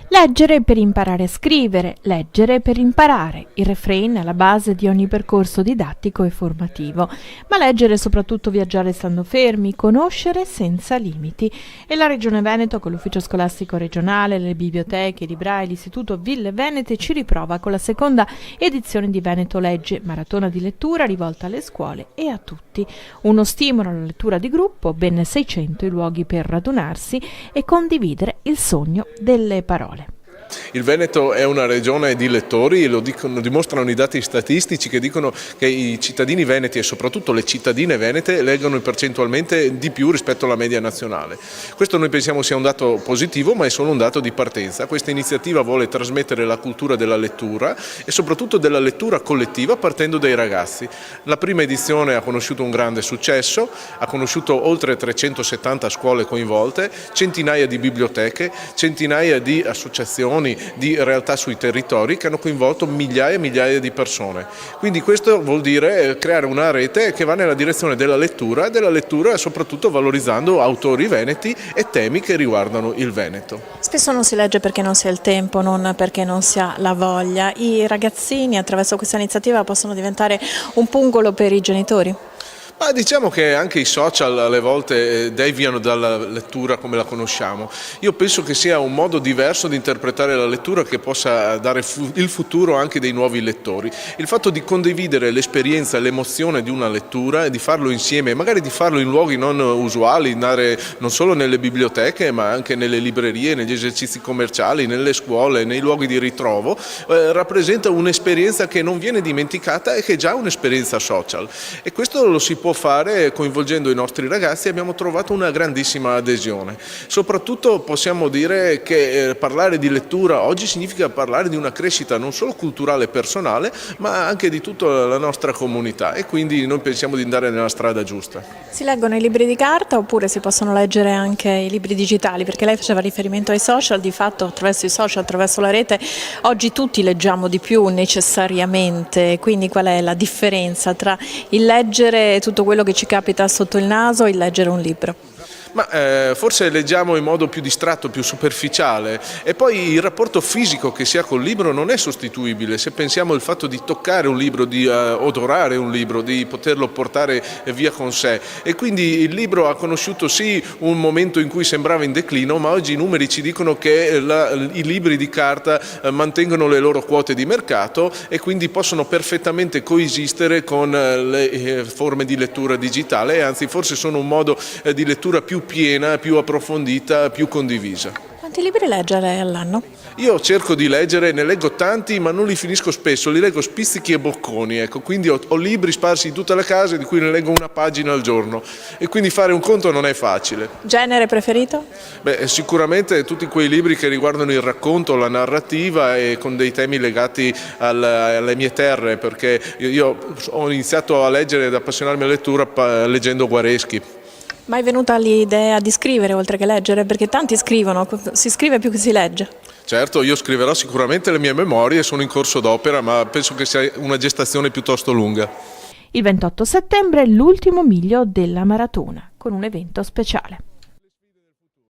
Leggere per imparare a scrivere, leggere per imparare, il refrain è alla base di ogni percorso didattico e formativo. Ma leggere è soprattutto viaggiare stando fermi, conoscere senza limiti. E la Regione Veneto, con l'Ufficio Scolastico Regionale, le biblioteche, i librai, l'Istituto Ville Venete ci riprova con la seconda edizione di Veneto Legge, maratona di lettura rivolta alle scuole e a tutti. Uno stimolo alla lettura di gruppo, ben 600 i luoghi per radunarsi e condividere il sogno delle parole. Il Veneto è una regione di lettori, lo dimostrano i dati statistici che dicono che i cittadini veneti e soprattutto le cittadine venete leggono percentualmente di più rispetto alla media nazionale. Questo noi pensiamo sia un dato positivo, ma è solo un dato di partenza. Questa iniziativa vuole trasmettere la cultura della lettura e soprattutto della lettura collettiva partendo dai ragazzi. La prima edizione ha conosciuto un grande successo, ha conosciuto oltre 370 scuole coinvolte, centinaia di biblioteche, centinaia di associazioni, di realtà sui territori che hanno coinvolto migliaia e migliaia di persone. Quindi questo vuol dire creare una rete che va nella direzione della lettura soprattutto valorizzando autori veneti e temi che riguardano il Veneto. Spesso non si legge perché non si ha il tempo, non perché non si ha la voglia. I ragazzini attraverso questa iniziativa possono diventare un pungolo per i genitori? Ma diciamo che anche i social alle volte deviano dalla lettura come la conosciamo. Io penso che sia un modo diverso di interpretare la lettura che possa dare il futuro anche dei nuovi lettori. Il fatto di condividere l'esperienza e l'emozione di una lettura e di farlo insieme, magari di farlo in luoghi non usuali, andare non solo nelle biblioteche ma anche nelle librerie, negli esercizi commerciali, nelle scuole, nei luoghi di ritrovo, rappresenta un'esperienza che non viene dimenticata e che è già un'esperienza social. E questo lo si può fare coinvolgendo i nostri ragazzi. Abbiamo trovato una grandissima adesione. Soprattutto possiamo dire che parlare di lettura oggi significa parlare di una crescita non solo culturale e personale ma anche di tutta la nostra comunità e quindi noi pensiamo di andare nella strada giusta. Si leggono i libri di carta oppure si possono leggere anche i libri digitali? Perché lei faceva riferimento ai social, di fatto attraverso i social, attraverso la rete, oggi tutti leggiamo di più necessariamente, quindi qual è la differenza tra il leggere tutto quello che ci capita sotto il naso e il leggere un libro? Ma forse leggiamo in modo più distratto, più superficiale e poi il rapporto fisico che si ha col libro non è sostituibile. Se pensiamo al fatto di toccare un libro, di odorare un libro, di poterlo portare via con sé e quindi il libro ha conosciuto sì un momento in cui sembrava in declino, ma oggi i numeri ci dicono che i libri di carta mantengono le loro quote di mercato e quindi possono perfettamente coesistere con le forme di lettura digitale e anzi forse sono un modo di lettura più piena, più approfondita, più condivisa. Quanti libri legge lei all'anno? Io cerco di leggere, ne leggo tanti ma non li finisco spesso, li leggo spizzichi e bocconi, ecco. Quindi ho libri sparsi in tutta la casa di cui ne leggo una pagina al giorno e quindi fare un conto non è facile. Genere preferito? Beh, sicuramente tutti quei libri che riguardano il racconto, la narrativa e con dei temi legati alle mie terre, perché io ho iniziato a leggere ed appassionarmi alla lettura leggendo Guareschi. Mai venuta l'idea di scrivere oltre che leggere? Perché tanti scrivono, si scrive più che si legge. Certo, io scriverò sicuramente le mie memorie, sono in corso d'opera, ma penso che sia una gestazione piuttosto lunga. Il 28 settembre è l'ultimo miglio della maratona, con un evento speciale.